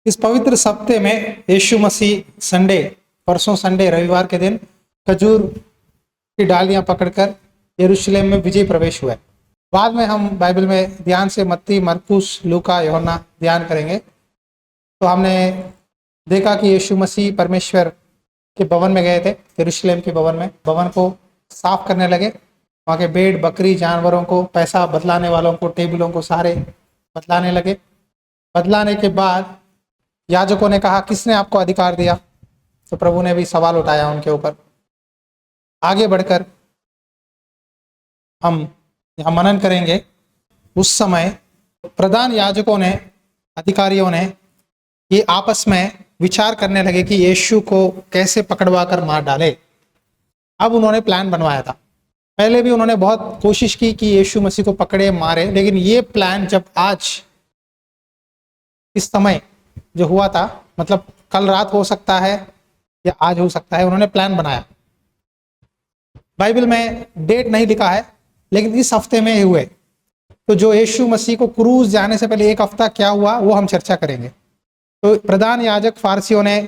इस पवित्र सप्ते में यीशु मसीह संडे, परसों संडे रविवार के दिन खजूर की डालियां पकड़कर यरूशलेम में विजय प्रवेश हुए। बाद में हम बाइबल में ध्यान से मत्ती, मरकुस, लूका, यूहन्ना ध्यान करेंगे। तो हमने देखा कि यीशु मसीह परमेश्वर के भवन में गए थे, यरूशलेम के भवन को साफ करने लगे। वहाँ के भेड़ बकरी जानवरों को, पैसा बदलाने वालों को, टेबलों को सारे बदलाने लगे। बदलाने के बाद याजकों ने कहा, किसने आपको अधिकार दिया? तो प्रभु ने भी सवाल उठाया उनके ऊपर। आगे बढ़कर हम यहाँ मनन करेंगे। उस समय प्रधान याजकों ने, अधिकारियों ने ये आपस में विचार करने लगे कि यीशु को कैसे पकड़वा कर मार डाले। अब उन्होंने प्लान बनवाया था। पहले भी उन्होंने बहुत कोशिश की कि यीशु मसीह को पकड़े मारे, लेकिन ये प्लान जब आज इस समय जो हुआ था, मतलब कल रात हो सकता है या आज हो सकता है, उन्होंने प्लान बनाया। बाइबल में डेट नहीं लिखा है, लेकिन इस हफ्ते में हुए। तो जो यीशु मसीह को क्रूज जाने से पहले एक हफ्ता क्या हुआ वो हम चर्चा करेंगे। तो प्रधान याजक फारसियों ने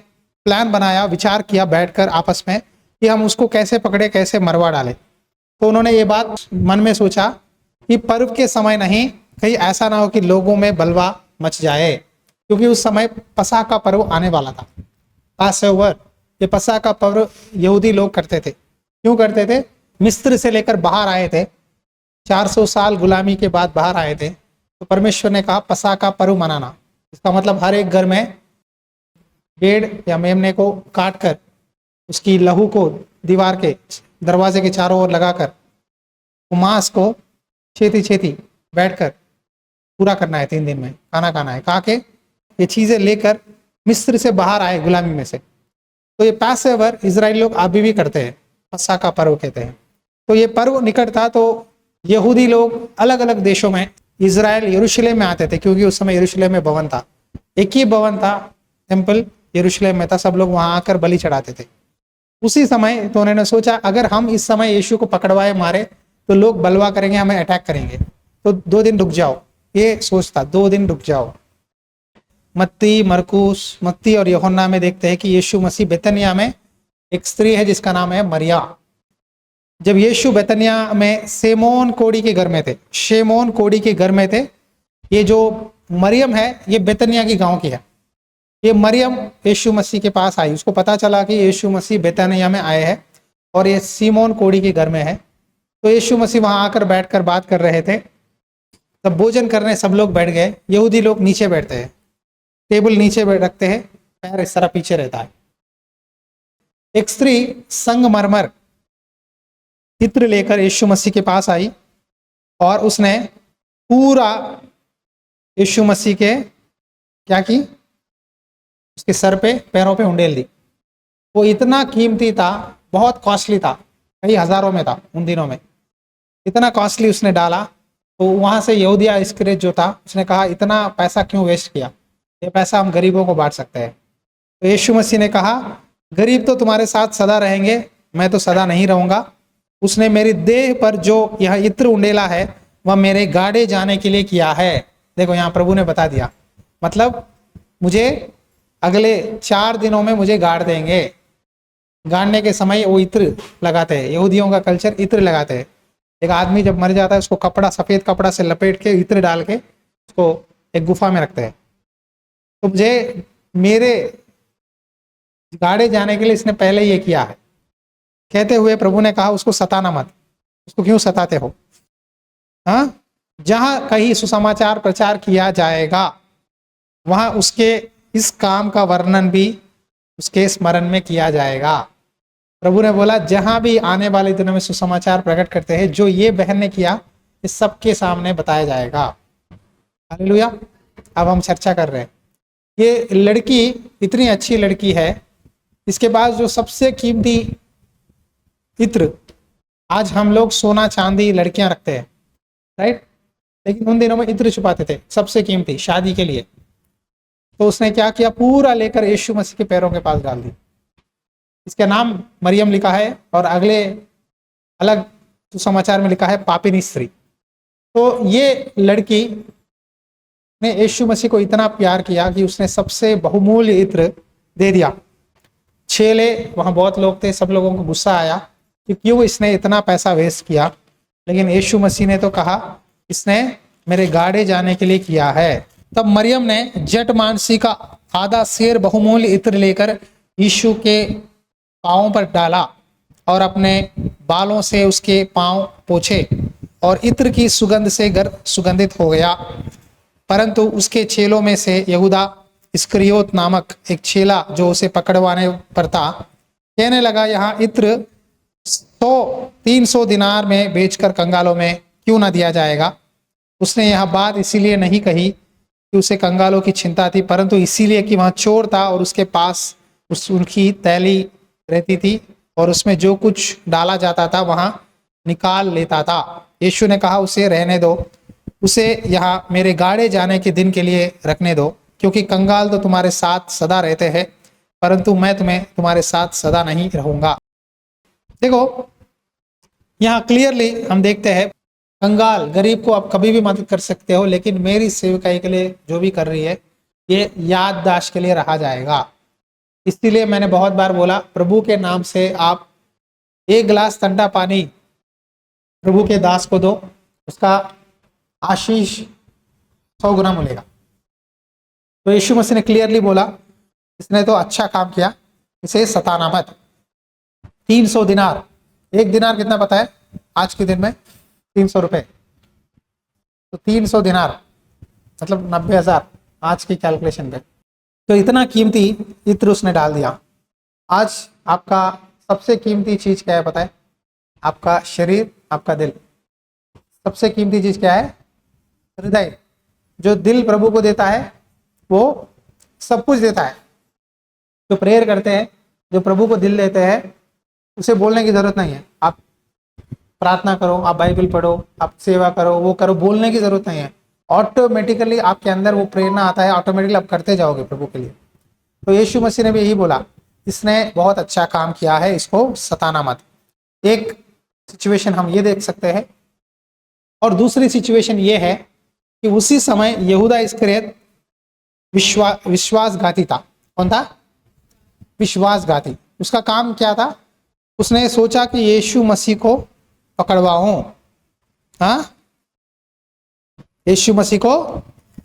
प्लान बनाया, विचार किया बैठकर आपस में कि हम उसको कैसे पकड़े, कैसे मरवा डाले। तो उन्होंने ये बात मन में सोचा कि पर्व के समय नहीं, कहीं ऐसा ना हो कि लोगों में बलवा मच जाए, क्योंकि उस समय पसह का पर्व आने वाला था। पासओवर, ये पसह का पर्व यहूदी लोग करते थे। क्यों करते थे? मिस्र से लेकर बाहर आए थे, 400 साल गुलामी के बाद बाहर आए थे। तो परमेश्वर ने कहा पसह का पर्व मनाना। इसका मतलब हर एक घर में भेड़ या मेमने को काट कर उसकी लहू को दीवार के दरवाजे के चारों ओर लगाकर मांस को छेती बैठकर पूरा करना है। 3 दिन में खाना है। कहा के ये चीजें लेकर मिस्र से बाहर आए गुलामी में से। तो ये पैसेवर इजराइल लोग अभी भी करते हैं, पसह का पर्व कहते हैं। तो ये पर्व निकट था, तो यहूदी लोग अलग अलग देशों में, इजराइल यरूशलेम में आते थे, क्योंकि उस समय यरूशलेम में भवन था, एक ही भवन था, टेम्पल यरूशलेम में था। सब लोग वहां आकर बलि चढ़ाते थे उसी समय। तो उन्होंने सोचा अगर हम इस समय यीशु को पकड़वाए मारे तो लोग बलवा करेंगे, हमें अटैक करेंगे, तो 2 दिन रुक जाओ। ये सोच था, 2 दिन रुक जाओ। मत्ती और यूहन्ना में देखते हैं कि यीशु मसीह बेतनिया में एक स्त्री है जिसका नाम है मरिया। जब यीशु बेतनिया में शेमोन कोड़ी के घर में थे, शेमोन कोड़ी के घर में थे, ये जो मरियम है ये बेतनिया की गांव की है। ये मरियम यीशु मसीह के पास आई, उसको पता चला कि यीशु मसीह बेतनिया में आए हैं और ये सीमोन कोड़ी के घर में है। तो यीशु मसीह वहां आकर बैठकर बात कर रहे थे। तब भोजन करने सब लोग बैठ गए। यहूदी लोग नीचे बैठते हैं, टेबल नीचे रखते हैं, पैर इस तरह पीछे रहता है। एक स्त्री संगमरमर इत्र लेकर यीशु मसीह के पास आई और उसने पूरा यीशु मसीह के क्या की, उसके सर पे पैरों पे उंडेल दी। वो इतना कीमती था, बहुत कॉस्टली था, कई हजारों में था उन दिनों में, इतना कॉस्टली उसने डाला। तो वहां से यहूदिया इस्करियोत जो था उसने कहा इतना पैसा क्यों वेस्ट किया, ये पैसा हम गरीबों को बांट सकते हैं। तो यीशु मसीह ने कहा गरीब तो तुम्हारे साथ सदा रहेंगे, मैं तो सदा नहीं रहूंगा। उसने मेरी देह पर जो यह इत्र उंडेला है वह मेरे गाड़े जाने के लिए किया है। देखो यहाँ प्रभु ने बता दिया, मतलब मुझे अगले 4 दिनों में मुझे गाड़ देंगे। गाड़ने के समय वो इत्र लगाते हैं, यहूदियों का कल्चर इत्र लगाते हैं। एक आदमी जब मर जाता है उसको कपड़ा, सफेद कपड़ा से लपेट के इत्र डाल के उसको एक गुफा में रखते हैं। तो मुझे मेरे गाड़े जाने के लिए इसने पहले ये किया है। कहते हुए प्रभु ने कहा उसको सताना मत। उसको क्यों सताते हो? हाँ, जहां कहीं सुसमाचार प्रचार किया जाएगा वहां उसके इस काम का वर्णन भी उसके स्मरण में किया जाएगा। प्रभु ने बोला जहां भी आने वाले दिनों में सुसमाचार प्रकट करते हैं, जो ये बहन ने किया इस सबके सामने बताया जाएगा। हालेलुया। अब हम चर्चा कर रहे हैं, ये लड़की इतनी अच्छी लड़की है, इसके पास जो सबसे कीमती इत्र, आज हम लोग सोना चांदी लड़कियां रखते हैं, राइट, लेकिन उन दिनों में इत्र छुपाते थे सबसे कीमती शादी के लिए। तो उसने क्या किया, पूरा लेकर यीशु मसीह के पैरों के पास डाल दी। इसका नाम मरियम लिखा है और अगले अलग समाचार में लिखा है पापिनी स्त्री। तो ये लड़की ने यीशु मसीह को इतना प्यार किया कि उसने सबसे बहुमूल्य इत्र दे दिया। छेले, वहां बहुत लोग थे, सब लोगों को गुस्सा आया कि क्यों इसने इतना पैसा वेस्ट किया, लेकिन यीशु मसीह ने तो कहा इसने मेरे गाड़े जाने के लिए किया है। तब मरियम ने जट मानसी का आधा सेर बहुमूल्य इत्र लेकर यीशु के पांवों पर डाला और अपने बालों से उसके पांव पोंछे और इत्र की सुगंध से घर सुगंधित हो गया। परंतु उसके चेलों में से यहूदा इस्करियोत नामक एक चेला जो उसे पकड़वाने पर था, कहने लगा यहाँ इत्र 300 दिनार में बेचकर कंगालों में क्यों ना दिया जाएगा। उसने यह बात इसीलिए नहीं कही कि उसे कंगालों की चिंता थी, परंतु इसीलिए कि वहाँ चोर था और उसके पास उनकी थैली रहती थी और उसमें जो कुछ डाला जाता था वहाँ निकाल लेता था। यीशु ने कहा उसे रहने दो, उसे यहाँ मेरे गाड़े जाने के दिन के लिए रखने दो, क्योंकि कंगाल तो तुम्हारे साथ सदा रहते हैं, परंतु मैं तुम्हारे साथ सदा नहीं रहूंगा। देखो यहाँ क्लियरली हम देखते हैं कंगाल गरीब को आप कभी भी मदद कर सकते हो, लेकिन मेरी सेवकाई के लिए जो भी कर रही है ये याददाश्त के लिए रहा जाएगा। इसलिए मैंने बहुत बार बोला प्रभु के नाम से आप एक गिलास ठंडा पानी प्रभु के दास को दो, उसका आशीष 100 गुना मिलेगा। तो यीशु मसीह ने क्लियरली बोला इसने तो अच्छा काम किया, इसे सताना मत। 300 दिनार, एक दिनार कितना पता है आज के दिन में? 300 रुपए। तो 300 दिनार मतलब 90,000 आज की कैलकुलेशन पे। तो इतना कीमती इत्र उसने डाल दिया। आज आपका सबसे कीमती चीज क्या है पता है? आपका शरीर, आपका दिल। सबसे कीमती चीज क्या है? हृदय। जो दिल प्रभु को देता है वो सब कुछ देता है। जो प्रेयर करते हैं, जो प्रभु को दिल देते हैं, उसे बोलने की जरूरत नहीं है। आप प्रार्थना करो, आप बाइबल पढ़ो, आप सेवा करो, वो करो, बोलने की जरूरत नहीं है। ऑटोमेटिकली आपके अंदर वो प्रेरणा आता है, ऑटोमेटिकली आप करते जाओगे प्रभु के लिए। तो यीशु मसीह ने भी यही बोला इसने बहुत अच्छा काम किया है, इसको सताना मत। एक सिचुएशन हम ये देख सकते हैं, और दूसरी सिचुएशन ये है कि उसी समय यहूदा इस्करियोत विश्वासघाती था। कौन था? विश्वासघाती। उसका काम क्या था? उसने सोचा कि यीशु मसीह को पकड़वाऊं। हाँ, यीशु मसीह को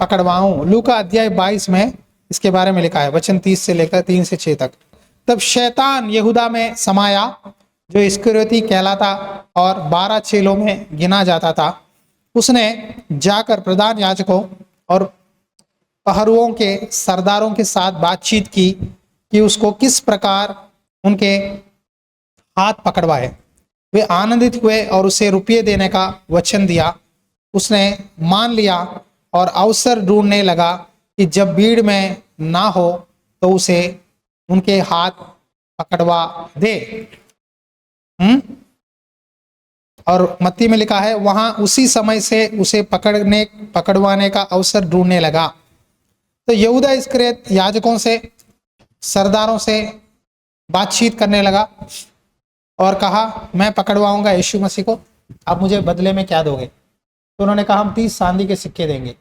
पकड़वाऊं। लूका अध्याय 22 में इसके बारे में लिखा है, वचन 30 से लेकर 3 से 6 तक। तब शैतान यहूदा में समाया जो इस्करियोती कहलाता और 12 चेलों में गिना जाता था। उसने जाकर प्रधान याजकों और पहरुओं के सरदारों के साथ बातचीत की कि उसको किस प्रकार उनके हाथ पकड़वाए। वे आनंदित हुए और उसे रुपये देने का वचन दिया। उसने मान लिया और अवसर ढूंढने लगा कि जब भीड़ में ना हो तो उसे उनके हाथ पकड़वा दे। और मत्ती में लिखा है वहां उसी समय से उसे पकड़वाने का अवसर ढूंढने लगा। तो यहूदा इस्करियोत याजकों से, सरदारों से बातचीत करने लगा और कहा मैं पकड़वाऊंगा यीशु मसीह को, आप मुझे बदले में क्या दोगे? तो उन्होंने कहा हम 30 चांदी के सिक्के देंगे।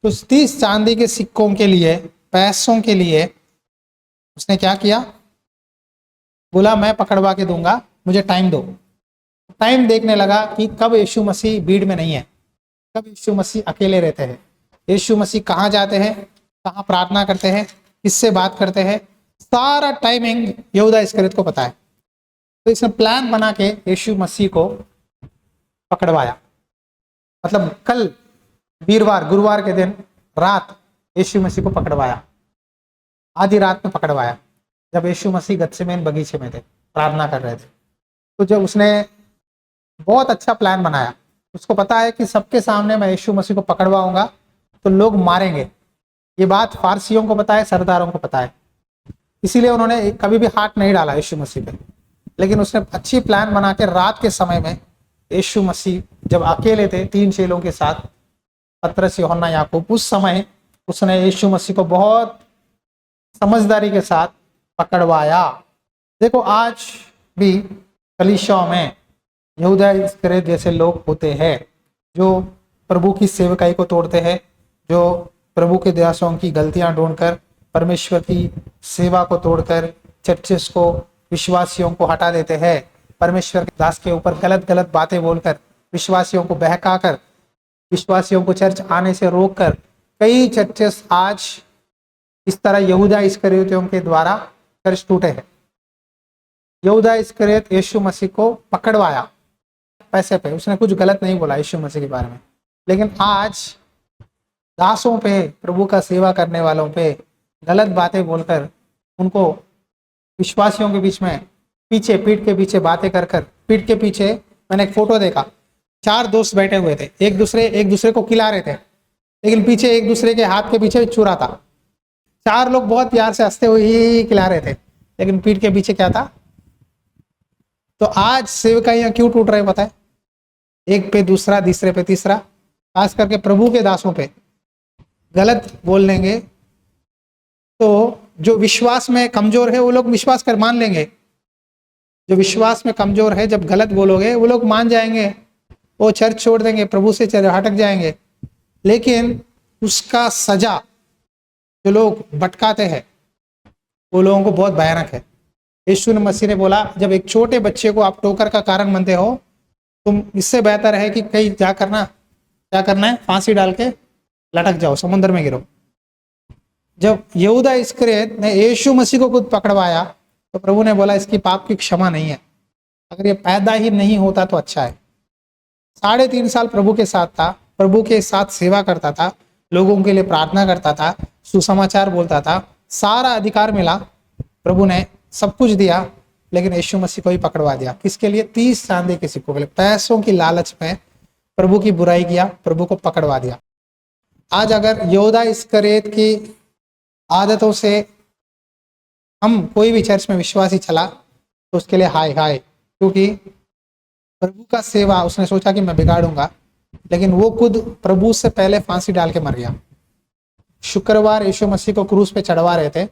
तो 30 चांदी के सिक्कों के लिए, पैसों के लिए उसने क्या किया? बोला मैं पकड़वा के दूंगा, मुझे टाइम दो। टाइम देखने लगा कि कब यीशु मसीह भीड़ में नहीं है, कब यीशु मसीह अकेले रहते हैं, यीशु मसीह कहाँ जाते हैं, कहाँ प्रार्थना करते हैं, किससे बात करते हैं, सारा टाइमिंग यहूदा इस्करियोत को पता है। तो इसने प्लान बना के यीशु मसीह को पकड़वाया। मतलब कल वीरवार, गुरुवार के दिन रात यीशु मसीह को पकड़वाया, आधी रात में पकड़वाया, जब यीशु मसीह गत्सेमन बगीचे में थे, प्रार्थना कर रहे थे। तो जब उसने बहुत अच्छा प्लान बनाया, उसको पता है कि सबके सामने मैं यीशु मसीह को पकड़वाऊंगा तो लोग मारेंगे। ये बात फारसियों को पता है, सरदारों को पता है, इसीलिए उन्होंने कभी भी हाथ नहीं डाला यीशु मसीह पे। लेकिन उसने अच्छी प्लान बना के रात के समय में यीशु मसीह जब अकेले थे 3 चेलों के साथ, पतरस, यूहन्ना, याकूब, उस समय उसने यीशु मसीह को बहुत समझदारी के साथ पकड़वाया। देखो आज भी कलीसियाओं में यहूदा इस्करियोत जैसे लोग होते हैं जो प्रभु की सेवकाई को तोड़ते हैं, जो प्रभु के दासों की गलतियां ढूंढकर, परमेश्वर की सेवा को तोड़कर, चर्चेस को, विश्वासियों को हटा देते हैं। परमेश्वर के दास के ऊपर गलत गलत बातें बोलकर, विश्वासियों को बहकाकर, विश्वासियों को चर्च आने से रोककर, कई चर्चेस आज इस तरह यहूदा इस्करियोतियों के द्वारा चर्च टूटे हैं। यहूदा इस्करियोत यीशु मसीह को पकड़वाया पैसे पे, उसने कुछ गलत नहीं बोला यीशु मसीह के बारे में, लेकिन आज दासों पे, प्रभु का सेवा करने वालों पे गलत बातें बोलकर, उनको विश्वासियों के बीच में पीछे, पीठ के पीछे बातें कर कर, पीठ के पीछे, मैंने एक फोटो देखा, 4 दोस्त बैठे हुए थे, एक दूसरे को खिला रहे थे, लेकिन पीछे एक दूसरे के हाथ के पीछे चूरा था। 4 लोग बहुत प्यार से हंसते हुए ही खिला रहे थे, लेकिन पीठ के पीछे क्या था। तो आज सेवकाइयां क्यों टूट रहे पता है? एक पे दूसरा, तीसरे पे तीसरा, खास करके प्रभु के दासों पे गलत बोल लेंगे तो जो विश्वास में कमजोर है वो लोग विश्वास कर मान लेंगे। जो विश्वास में कमजोर है, जब गलत बोलोगे वो लोग मान जाएंगे, वो चर्च छोड़ देंगे, प्रभु से हटक जाएंगे। लेकिन उसका सजा जो लोग भटकाते हैं वो लोगों को बहुत भयानक है। यीशु मसीह ने बोला, जब एक छोटे बच्चे को आप ठोकर का कारण बनते हो, तुम इससे बेहतर है कि कहीं क्या करना है, फांसी डाल के लटक जाओ, समुद्र में गिरो। जब यहूदा इस्करियोत ने यीशु मसीह को खुद पकड़वाया तो प्रभु ने बोला इसकी पाप की क्षमा नहीं है, अगर ये पैदा ही नहीं होता तो अच्छा है। 3.5 साल प्रभु के साथ था, प्रभु के साथ सेवा करता था, लोगों के लिए प्रार्थना करता था, सुसमाचार बोलता था, सारा अधिकार मिला, प्रभु ने सब कुछ दिया, लेकिन यीशु मसीह को ही पकड़वा दिया। किसके लिए? 30 चांदी के सिक्कों के लिए। पैसों की लालच में प्रभु की बुराई किया, प्रभु को पकड़वा दिया। आज अगर यहूदा इस्करियोत की आदतों से हम कोई भी चर्च में विश्वासी चला तो उसके लिए हाय हाय, क्योंकि प्रभु का सेवा उसने सोचा कि मैं बिगाड़ूंगा, लेकिन वो खुद प्रभु से पहले फांसी डाल के मर गया। शुक्रवार यीशु मसीह को क्रूस पे चढ़वा रहे थे,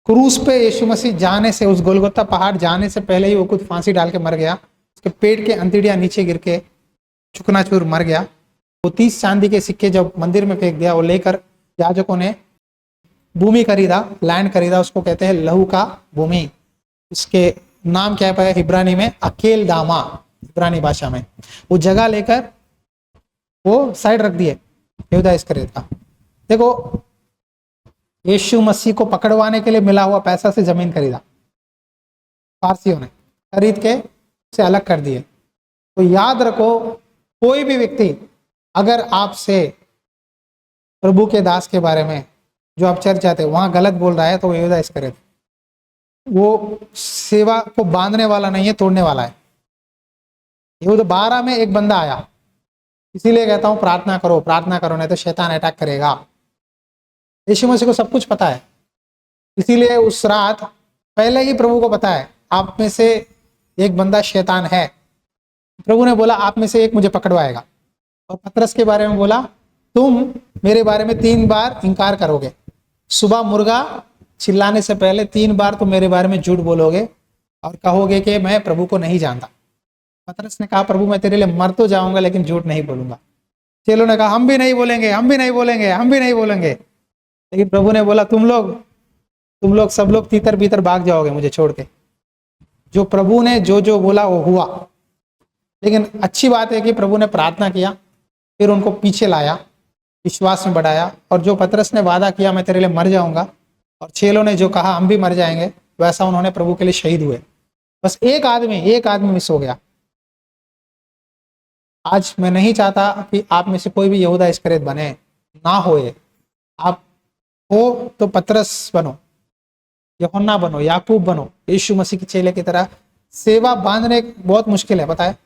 क्रूस पे यीशु मसीह जाने से, उस गोलगोता पहाड़ जाने से पहले ही वो खुद फांसी डाल के मर गया। उसके पेट के अंतड़ियां नीचे गिर के चुकनाचूर मर गया। वो 30 चांदी के सिक्के जब मंदिर में फेंक दिया, वो लेकर याजकों ने भूमि खरीदा, लैंड खरीदा, उसको कहते हैं लहू का भूमि। इसके नाम क्या है इब्रानी में? अकेल दामा, इब्रानी भाषा में। वो जगह लेकर वो साइड रख दिए यहूदा इस्करियोत का। देखो, यीशु मसीह को पकड़वाने के लिए मिला हुआ पैसा से जमीन खरीदा, पारसियों ने खरीद के उसे अलग कर दिए। तो याद रखो, कोई भी व्यक्ति अगर आपसे प्रभु के दास के बारे में, जो आप चर्च जाते हैं वहां गलत बोल रहा है, तो यहूदा इस्करियोत, वो सेवा को बांधने वाला नहीं है, तोड़ने वाला है। यहूदा 12 में एक बंदा आया, इसीलिए कहता हूं प्रार्थना करो, प्रार्थना करो, नहीं तो शैतान अटैक करेगा। यीशु मसीह को सब कुछ पता है, इसीलिए उस रात पहले ही प्रभु को पता है आप में से एक बंदा शैतान है। प्रभु ने बोला आप में से एक मुझे पकड़वाएगा, और पतरस के बारे में बोला तुम मेरे बारे में 3 बार इनकार करोगे। सुबह मुर्गा चिल्लाने से पहले 3 बार तुम मेरे बारे में झूठ बोलोगे और कहोगे कि मैं प्रभु को नहीं जानता। पतरस ने कहा प्रभु मैं तेरे लिए मर तो जाऊंगा लेकिन झूठ नहीं बोलूंगा। चेलों ने कहा हम भी नहीं बोलेंगे, हम भी नहीं बोलेंगे, हम भी नहीं बोलेंगे। लेकिन प्रभु ने बोला तुम लोग सब लोग तीतर भीतर भाग जाओगे मुझे छोड़ के। जो प्रभु ने जो बोला वो हुआ। लेकिन अच्छी बात है कि प्रभु ने प्रार्थना किया, फिर उनको पीछे लाया, विश्वास में बढ़ाया, और जो पतरस ने वादा किया मैं तेरे लिए मर जाऊंगा, और चेलों ने जो कहा हम भी मर जाएंगे, वैसा उन्होंने प्रभु के लिए शहीद हुए। बस एक आदमी मिस हो गया। आज मैं नहीं चाहता कि आप में से कोई भी यहूदा इस्करियोत बने, ना होए। आप हो तो पतरस बनो, यूहन्ना बनो, याकूब बनो, यीशु मसीह के चेले की तरह। सेवा बांधने बहुत मुश्किल है, पता है,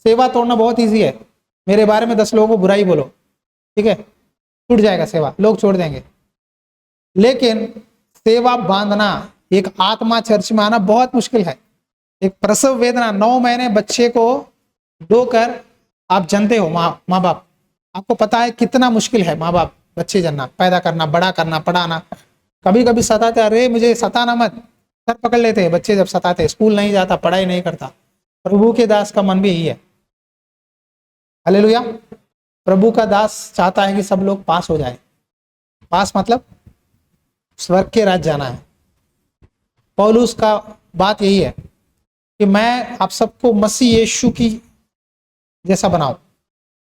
सेवा तोड़ना बहुत इजी है। मेरे बारे में 10 लोगों को बुराई बोलो, ठीक है, टूट जाएगा सेवा, लोग छोड़ देंगे। लेकिन सेवा बांधना, एक आत्मा चर्च में आना बहुत मुश्किल है। एक प्रसव वेदना, 9 महीने बच्चे को ढोकर, आप जानते हो माँ बाप, आपको पता है कितना मुश्किल है माँ बाप बच्चे जन्ना, पैदा करना, बड़ा करना, पढ़ाना। कभी कभी सताते, अरे मुझे सताना मत, सर पकड़ लेते हैं बच्चे जब सताते, स्कूल नहीं जाता, पढ़ाई नहीं करता। प्रभु के दास का मन भी यही है। हालेलुया। प्रभु का दास चाहता है कि सब लोग पास हो जाए पास मतलब स्वर्ग के राज्य जाना है। पौलुस का बात यही है कि मैं आप सबको मसीह यीशु की जैसा बनाऊं।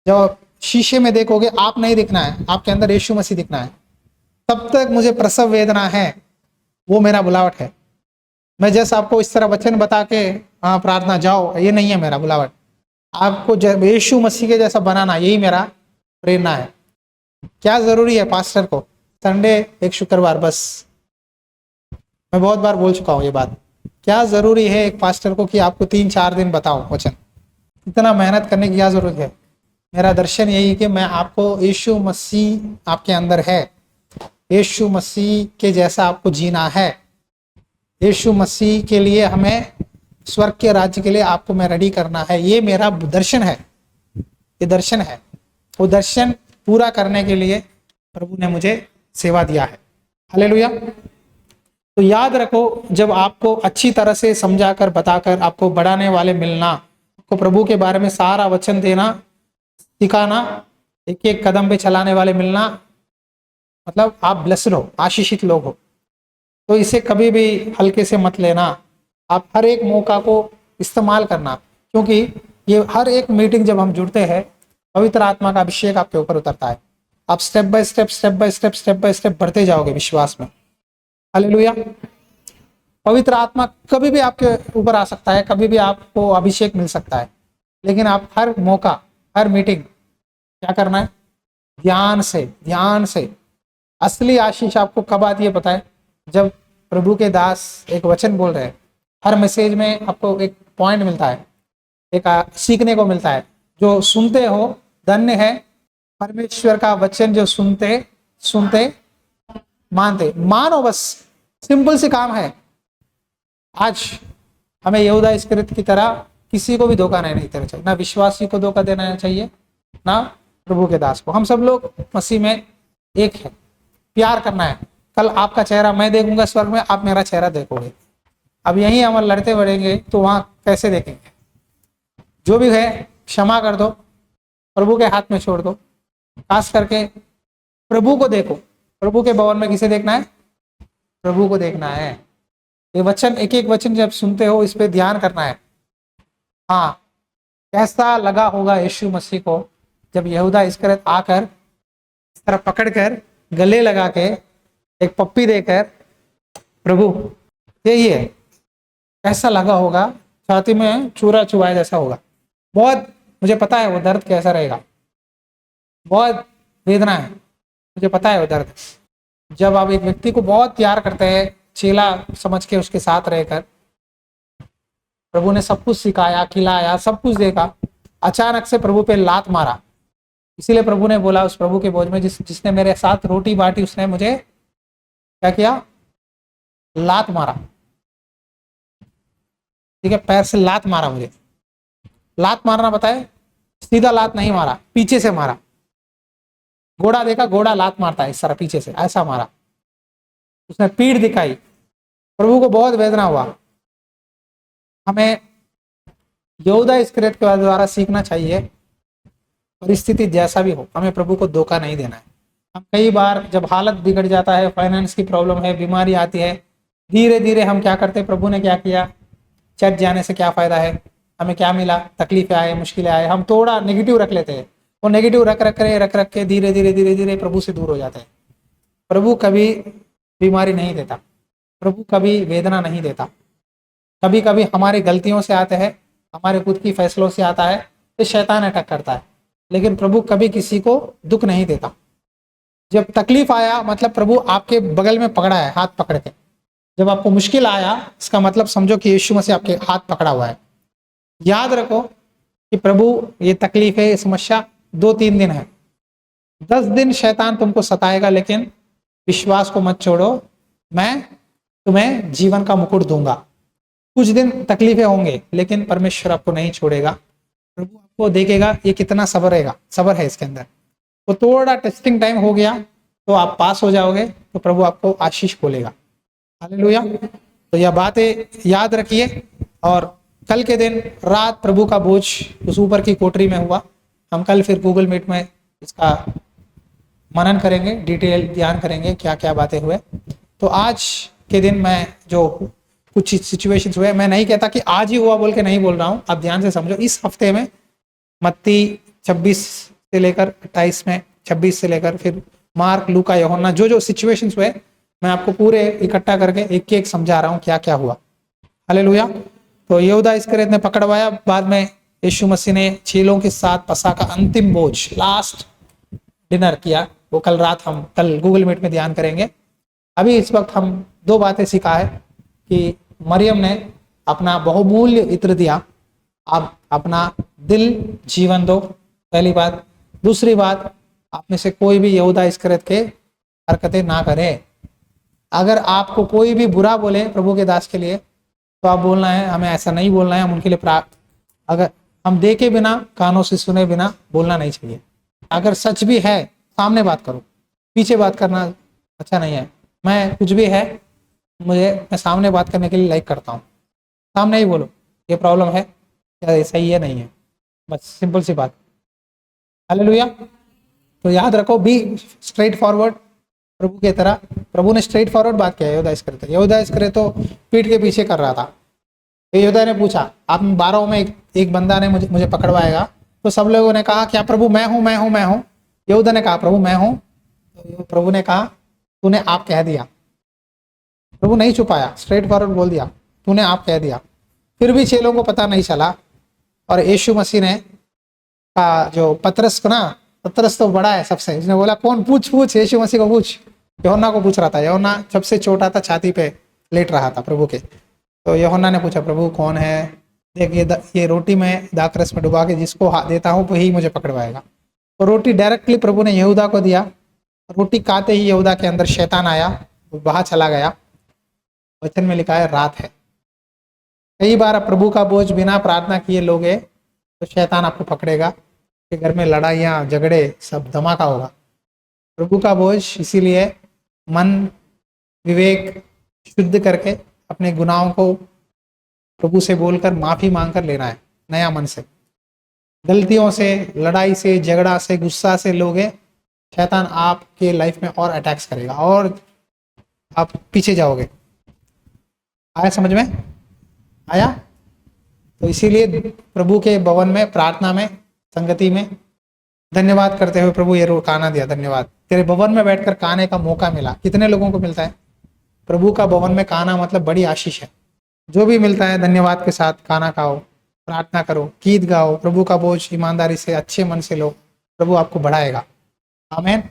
जब शीशे में देखोगे, आप नहीं दिखना है, आपके अंदर यीशु मसीह दिखना है। तब तक मुझे प्रसव वेदना है, वो मेरा बुलावट है। मैं जैसे आपको इस तरह वचन बता के हाँ प्रार्थना जाओ, ये नहीं है मेरा बुलावट। आपको यीशु मसीह के जैसा बनाना, यही मेरा प्रेरणा है। क्या जरूरी है पास्टर को? संडे, एक शुक्रवार, बस। मैं बहुत बार बोल चुका हूँ ये बात। क्या जरूरी है एक पास्टर को कि आपको 3-4 दिन बताओ वचन? इतना मेहनत करने की क्या जरूरत है? मेरा दर्शन यही है कि मैं आपको यीशु मसीह आपके अंदर है, यीशु मसीह के जैसा आपको जीना है। यीशु मसीह के लिए हमें स्वर्ग के राज्य के लिए आपको मैं रेडी करना है। ये मेरा दर्शन है, ये दर्शन है। वो दर्शन पूरा करने के लिए प्रभु ने मुझे सेवा दिया है। हालेलुया। तो याद रखो, जब आपको अच्छी तरह से समझाकर बताकर आपको बढ़ाने वाले मिलना, आपको प्रभु के बारे में सारा वचन देना, सिखाना, एक एक कदम पे चलाने वाले मिलना, मतलब आप ब्लेस्ड हो, आशीषित लोग हो। तो इसे कभी भी हल्के से मत लेना। आप हर एक मौका को इस्तेमाल करना, क्योंकि ये हर एक मीटिंग जब हम जुड़ते हैं, पवित्र आत्मा का अभिषेक आपके ऊपर उतरता है। आप स्टेप बाय स्टेप बढ़ते जाओगे विश्वास में। हालेलुया। पवित्र आत्मा कभी भी आपके ऊपर आ सकता है, कभी भी आपको अभिषेक मिल सकता है, लेकिन आप हर मौका, हर मीटिंग क्या करना है? ध्यान से। असली आशीष आपको कब आती है पता है? जब प्रभु के दास एक वचन बोल रहे हैं, हर मैसेज में आपको एक पॉइंट मिलता है, एक सीखने को मिलता है। जो सुनते हो धन्य है, परमेश्वर का वचन जो सुनते मानते। मानो, बस सिंपल सी काम है। आज हमें यहूदा इस्करियोत की तरह किसी को भी धोखा नहीं देना चाहिए, ना विश्वासी को धोखा देना चाहिए, ना प्रभु के दास को। हम सब लोग मसीह में एक है, प्यार करना है। कल आपका चेहरा मैं देखूंगा स्वर्ग में, आप मेरा चेहरा देखोगे। अब यहीं हम लड़ते बढ़ेंगे तो वहां कैसे देखेंगे? जो भी है क्षमा कर दो, प्रभु के हाथ में छोड़ दो। खास करके प्रभु को देखो। प्रभु के भवन में किसे देखना है? प्रभु को देखना है। ये वचन, एक एक वचन जब सुनते हो, इस पे ध्यान करना है। हाँ, कैसा लगा होगा यीशु मसीह को जब यहूदा इस्करियोत आकर इस तरह पकड़कर गले लगा के एक पप्पी देकर, प्रभु यही है, कैसा लगा होगा? छाती में चूरा चुभाए जैसा होगा। बहुत, मुझे पता है वो दर्द कैसा रहेगा, बहुत वेदना है, मुझे पता है वो दर्द। जब आप एक व्यक्ति को बहुत प्यार करते हैं, चेला समझ के उसके साथ रहकर, प्रभु ने सब कुछ सिखाया, खिलाया, सब कुछ देखा, अचानक से प्रभु पे लात मारा। इसीलिए प्रभु ने बोला उस प्रभु के भोज में, जिसने मेरे साथ रोटी बांटी, उसने मुझे क्या किया? लात मारा। ठीक है, पैर से लात मारा मुझे। लात मारना बताए, सीधा लात नहीं मारा, पीछे से मारा। घोड़ा देखा, घोड़ा लात मारता है इस तरह पीछे से, ऐसा मारा। उसने पीठ दिखाई। प्रभु को बहुत वेदना हुआ। हमें यहूदा इस्करियोत के द्वारा सीखना चाहिए, परिस्थिति जैसा भी हो, हमें प्रभु को धोखा नहीं देना है। हम कई बार जब हालत बिगड़ जाता है, फाइनेंस की प्रॉब्लम है, बीमारी आती है, धीरे धीरे हम क्या करते हैं? प्रभु ने क्या किया? चर्च जाने से क्या फायदा है? हमें क्या मिला? तकलीफें आए, मुश्किलें आए, हम थोड़ा नेगेटिव रख लेते हैं। वो नेगेटिव रख के धीरे धीरे प्रभु से दूर हो जाते हैं। प्रभु कभी बीमारी नहीं देता, प्रभु कभी वेदना नहीं देता। कभी कभी हमारी गलतियों से आते हैं, हमारे खुद की फैसलों से आता है, तो शैतान अटैक करता है, लेकिन प्रभु कभी किसी को दुख नहीं देता। जब तकलीफ आया, मतलब प्रभु आपके बगल में पकड़ा है, हाथ पकड़ के। जब आपको मुश्किल आया, इसका मतलब समझो कि यीशु मसीह आपके हाथ पकड़ा हुआ है। याद रखो कि प्रभु, ये तकलीफ है, ये समस्या 2-3 दिन है, 10 दिन शैतान तुमको सताएगा, लेकिन विश्वास को मत छोड़ो, मैं तुम्हें जीवन का मुकुट दूंगा। कुछ दिन तकलीफें होंगे, लेकिन परमेश्वर आपको नहीं छोड़ेगा। प्रभु आपको देखेगा ये कितना सब्र है इसके अंदर। तो थोड़ा टेस्टिंग टाइम हो गया तो आप पास हो जाओगे, तो प्रभु आपको आशीष बोलेगा। हालेलुया। तो यह बातें याद रखिए। और कल के दिन रात प्रभु का भोज उस ऊपर की कोठरी में हुआ। हम कल फिर गूगल मीट में इसका मनन करेंगे, डिटेल ध्यान करेंगे क्या क्या बातें हुए। तो आज के दिन मैं जो कुछ सिचुएशंस हुए, मैं नहीं कहता कि आज ही हुआ बोल के नहीं बोल रहा हूँ, आप ध्यान से समझो। इस हफ्ते में मत्ती 26 से लेकर 28 में 26 से लेकर फिर मार्क, लूका, यूहन्ना, जो जो सिचुएशंस हुए मैं आपको पूरे इकट्ठा करके एक एक समझा रहा हूँ क्या क्या हुआ। हालेलुया। तो यहूदा इस्करियोत ने पकड़वाया, बाद में यीशु मसीह ने चेलों के साथ पसा का अंतिम भोज, लास्ट डिनर किया। वो कल रात हम कल गूगल मीट में ध्यान करेंगे। अभी इस वक्त हम दो बातें सीखा है कि मरियम ने अपना बहुमूल्य इत्र दिया, आप अपना दिल जीवन दो, पहली बात। दूसरी बात, आप में से कोई भी यहूदा इस्करियोत के हरकतें ना करे। अगर आपको कोई भी बुरा बोले प्रभु के दास के लिए, तो आप बोलना है हमें ऐसा नहीं बोलना है, हम उनके लिए प्राप्त, अगर हम देखे बिना, कानों से सुने बिना बोलना नहीं चाहिए। अगर सच भी है सामने बात करो, पीछे बात करना अच्छा नहीं है। मैं कुछ भी है, मैं सामने बात करने के लिए लाइक करता हूँ। सामने ही बोलो ये प्रॉब्लम है, क्या सही है नहीं है, बस सिंपल सी बात। हालेलुया। तो याद रखो, बी स्ट्रेट फॉरवर्ड प्रभु की तरह। प्रभु ने स्ट्रेट फॉरवर्ड बात किया यहूदा इस्करियोत। यहूदा इस्करियोत तो पीठ के पीछे कर रहा था। यहूदा ने पूछा, आप 12 में एक बंदा ने मुझे पकड़वाएगा, तो सब लोगों ने कहा क्या प्रभु मैं हूं मैं हूं मैं हूं। यहूदा ने कहा प्रभु मैं हूं। तो प्रभु ने कहा तूने आप कह दिया। प्रभु नहीं छुपाया, स्ट्रेट फॉरवर्ड बोल दिया, तूने आप कह दिया। फिर भी चेलों को पता नहीं चला, और यीशु मसीह ने का जो पतरस को ना, पतरस तो बड़ा है सबसे, उसने बोला कौन, पूछ पूछ, यीशु मसीह को पूछ। यूहन्ना को पूछ रहा था, यूहन्ना सबसे छोटा था, छाती पे लेट रहा था प्रभु के। तो यूहन्ना ने पूछा प्रभु कौन है, देखिए ये रोटी मैं दाखरस में डुबा के जिसको देता हूँ वही मुझे पकड़वाएगा। तो रोटी डायरेक्टली प्रभु ने यहूदा को दिया। रोटी खाते ही यहूदा के अंदर शैतान आया, वो बाहर चला गया। वचन में लिखा है रात है। कई बार प्रभु का बोझ बिना प्रार्थना किए लोगे तो शैतान आपको पकड़ेगा, कि घर में लड़ाइयाँ झगड़े सब धमाका होगा। प्रभु का बोझ इसीलिए मन विवेक शुद्ध करके अपने गुनाहों को प्रभु से बोलकर माफी मांगकर लेना है, नया मन से। गलतियों से, लड़ाई से, झगड़ा से, गुस्सा से लोगे, शैतान आपके लाइफ में और अटैक्स करेगा और आप पीछे जाओगे। आया समझ में? आया? तो इसीलिए प्रभु के भवन में, प्रार्थना में, संगति में धन्यवाद करते हुए प्रभु ये खाना दिया, धन्यवाद तेरे भवन में बैठकर खाने का मौका मिला। कितने लोगों को मिलता है? प्रभु का भवन में खाना मतलब बड़ी आशीष है। जो भी मिलता है धन्यवाद के साथ खाना खाओ, प्रार्थना करो, गीत गाओ, प्रभु का बोझ ईमानदारी से अच्छे मन से लो, प्रभु आपको बढ़ाएगा। आमीन।